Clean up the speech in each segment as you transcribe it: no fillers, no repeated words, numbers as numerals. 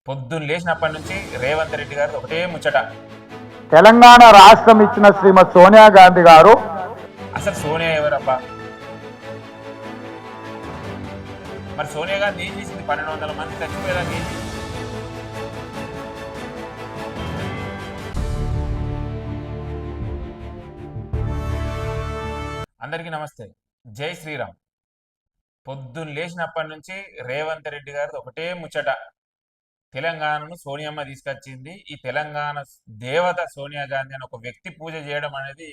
పొద్దున్న లేచినప్పటి నుంచి రేవంత్ రెడ్డి గారు ఒకటే ముచ్చట. తెలంగాణ రాష్ట్రం ఇచ్చిన శ్రీమతి సోనియా గాంధీ గారు. అసలు సోనియా ఎవరబ్బా? మరి సోనియా గాంధీ ఏం చేసింది? 1200 మంది చచ్చిపోయేదాకా ఏం చేసింది? అందరికీ నమస్తే, జై శ్రీరామ్. పొద్దున్న లేచినప్పటి నుంచి రేవంత్ రెడ్డి గారిది ఒకటే ముచ్చట. తెలంగాణను సోనియమ్మ తీసుకొచ్చింది. ఈ తెలంగాణ దేవత సోనియా గాంధీ అని ఒక వ్యక్తి పూజ చేయడం అనేది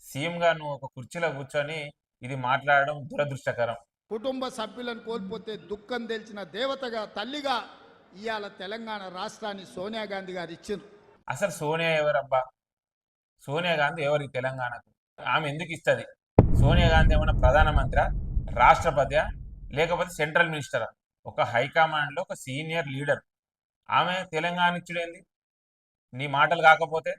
సీఎంగా నువ్వు ఒక కుర్చీలో కూర్చొని ఇది మాట్లాడడం దురదృష్టకరం. కుటుంబ సభ్యులను కోల్పోతే దుఃఖం తెలిసిన దేవతగా తల్లిగా ఇవాళ తెలంగాణ రాష్ట్రాన్ని సోనియా గాంధీ గారు ఇచ్చిండ్రు. అసలు సోనియా ఎవరబ్బా? సోనియా గాంధీ ఎవరికి తెలంగాణకు? ఆమె ఎందుకు ఇస్తుంది? సోనియా గాంధీ ఏమన్నా ప్రధానమంత్రి, రాష్ట్రపతి, లేకపోతే సెంట్రల్ మినిస్టరా? ఒక హైకమాండ్లో ఒక సీనియర్ లీడర్. ఆమె తెలంగాణ ఇచ్చుడేంది? నీ మాటలు కాకపోతే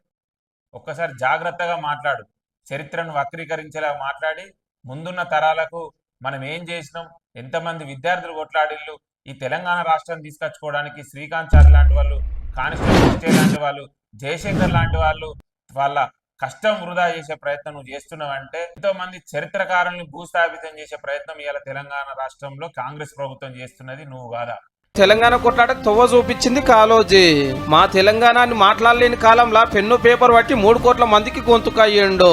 ఒక్కసారి జాగ్రత్తగా మాట్లాడు. చరిత్రను వక్రీకరించేలా మాట్లాడి ముందున్న తరాలకు మనం ఏం చేసినాం, ఎంతమంది విద్యార్థులు కొట్లాడిళ్ళు ఈ తెలంగాణ రాష్ట్రాన్ని తీసుకొచ్చుకోవడానికి, శ్రీకాంత్ చారి లాంటి వాళ్ళు, కానిస్టేబుల్ లాంటి వాళ్ళు, జయశంకర్ లాంటి వాళ్ళు వాళ్ళ కష్టం వృధా చేసే ప్రయత్నం నువ్వు చేస్తున్నావంటే, ఎంతో మంది చరిత్రకారుల్ని భూస్థాపితం చేసే ప్రయత్నం ఇవాళ తెలంగాణ రాష్ట్రంలో కాంగ్రెస్ ప్రభుత్వం చేస్తున్నది నువ్వు కాదా? తెలంగాణ కొట్లాటకు తొవ్వ చూపించింది కాలోజీ. మా తెలంగాణని మాట్లాడలేని కాలంలో పెన్ను పేపర్ పట్టి 3 కోట్ల మందికి గొంతుకయ్యిండు.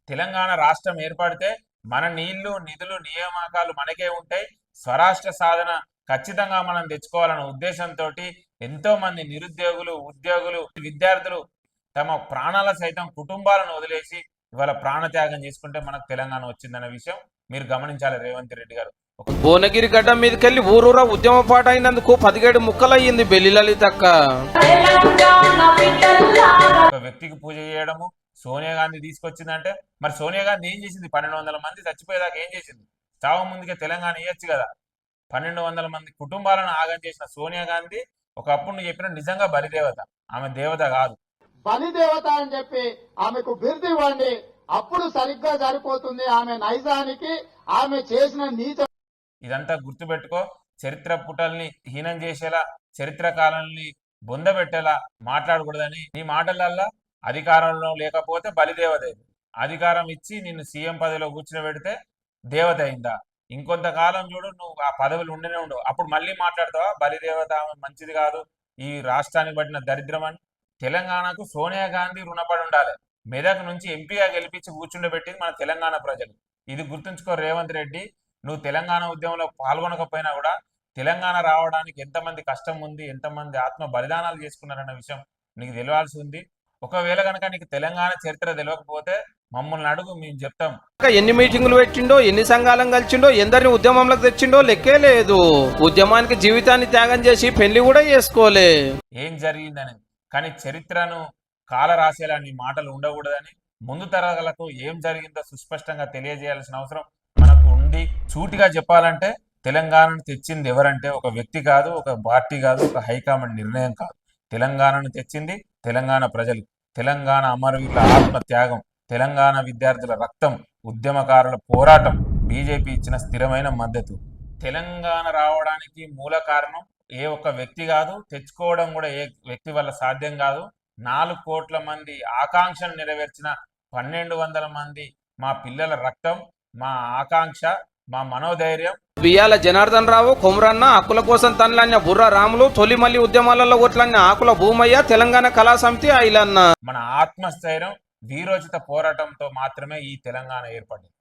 తెలంగాణ రాష్ట్రం ఏర్పడితే మన నీళ్లు, నిధులు, నియామకాలు మనకే ఉంటాయి. స్వరాష్ట్ర సాధన ఖచ్చితంగా మనం తెచ్చుకోవాలన్న ఉద్దేశంతో ఎంతో మంది నిరుద్యోగులు, ఉద్యోగులు, విద్యార్థులు తమ ప్రాణాల సైతం కుటుంబాలను వదిలేసి ఇవాళ ప్రాణత్యాగం చేసుకుంటే మనకు తెలంగాణ వచ్చిందన్న విషయం మీరు గమనించాలి. రేవంత్ రెడ్డి గారు భువనగిరి గడ్డ మీదకెళ్లి ఊరూరా ఉద్యమ పాట అయినందుకు 17 ముక్కలయ్యింది బెల్లి లలితక్క. ఒక వ్యక్తికి పూజ చేయడము సోనియా గాంధీ తీసుకొచ్చిందంటే, మరి సోనియా గాంధీ ఏం చేసింది? 1200 మంది చచ్చిపోయేదాకా ఏం చేసింది? చావు ముందుకే తెలంగాణ ఇవ్వచ్చు కదా. 1200 మంది కుటుంబాలను ఆగం చేసిన సోనియా గాంధీ ఒకప్పుడు నువ్వు చెప్పిన నిజంగా బలిదేవత. ఆమె దేవత కాదు, బలిదేవత అని చెప్పి ఆమెకు బిరుదు ఇవ్వండి. అప్పుడు సరిగ్గా సరిపోతుంది ఆమె నైజానికి, ఆమె చేసిన నీచ. ఇదంతా గుర్తుపెట్టుకో. చరిత్ర పుటల్ని హీనం చేసేలా, చరిత్ర కాలాన్ని బొందబెట్టేలా మాట్లాడకూడదని. నీ మాటలల్లా అధికారంలో లేకపోతే బలిదేవత అయింది, అధికారం ఇచ్చి నిన్ను సీఎం పదవిలో కూర్చుని దేవత అయిందా? ఇంకొంతకాలం చూడు, నువ్వు ఆ పదవులు ఉండనే ఉండవు. అప్పుడు మళ్ళీ మాట్లాడతావా బలిదేవత మంచిది కాదు, ఈ రాష్ట్రానికి పడిన దరిద్రం అని? తెలంగాణకు సోనియా గాంధీ రుణపడి ఉండాలి. మెదక్ నుంచి ఎంపీగా గెలిపించి కూర్చుండబెట్టింది మన తెలంగాణ ప్రజలు. ఇది గుర్తుంచుకో రేవంత్ రెడ్డి. నువ్వు తెలంగాణ ఉద్యమంలో పాల్గొనకపోయినా కూడా తెలంగాణ రావడానికి ఎంతమంది కష్టం ఉంది, ఎంతమంది ఆత్మ బలిదానాలు చేసుకున్నారన్న విషయం నీకు తెలియాల్సి ఉంది. ఒకవేళ కనుక నీకు తెలంగాణ చరిత్ర తెలియకపోతే మమ్మల్ని అడుగు, మేము చెప్తాం. ఎన్ని మీటింగులు పెట్టిండో, ఎన్ని సంఘాలను కలిసిండో, ఎందరిని ఉద్యమంలోకి తెచ్చిండో లెక్కే లేదు. ఉద్యమానికి జీవితాన్ని త్యాగం చేసి పెళ్లి కూడా చేసుకోలే. ఏం జరిగిందని, కానీ చరిత్రను కాల రాసేలా నీ మాటలు ఉండకూడదని, ముందు తరాలకు ఏం జరిగిందో సుస్పష్టంగా తెలియజేయాల్సిన అవసరం మనకు ఉంది. సూటిగా చెప్పాలంటే తెలంగాణను తెచ్చింది ఎవరంటే ఒక వ్యక్తి కాదు, ఒక పార్టీ కాదు, ఒక హైకమాండ్ నిర్ణయం కాదు. తెలంగాణను తెచ్చింది తెలంగాణ ప్రజలు. తెలంగాణ అమరవీరుల ఆత్మత్యాగం, తెలంగాణ విద్యార్థుల రక్తం, ఉద్యమకారుల పోరాటం, బీజేపీ ఇచ్చిన స్థిరమైన మద్దతు. తెలంగాణ రావడానికి మూల కారణం ఏ ఒక్క వ్యక్తి కాదు, తెచ్చుకోవడం కూడా ఏ వ్యక్తి వల్ల సాధ్యం కాదు. 4 కోట్ల మంది ఆకాంక్షను నెరవేర్చిన 1200 మంది మా పిల్లల రక్తం, మా ఆకాంక్ష, మా మనోధైర్యం. బియ్యాల జనార్దన్ రావు, కొమరన్న, హక్కుల కోసం తనలన్న బుర్ర రాములు, తొలి మల్లి ఉద్యమాలలో కొట్లన్న ఆకుల భూమయ్య, తెలంగాణ కళా సమితి ఐలన్న. మన ఆత్మస్థైర్యం, వీరోచిత పోరాటంతో మాత్రమే ఈ తెలంగాణ ఏర్పడింది.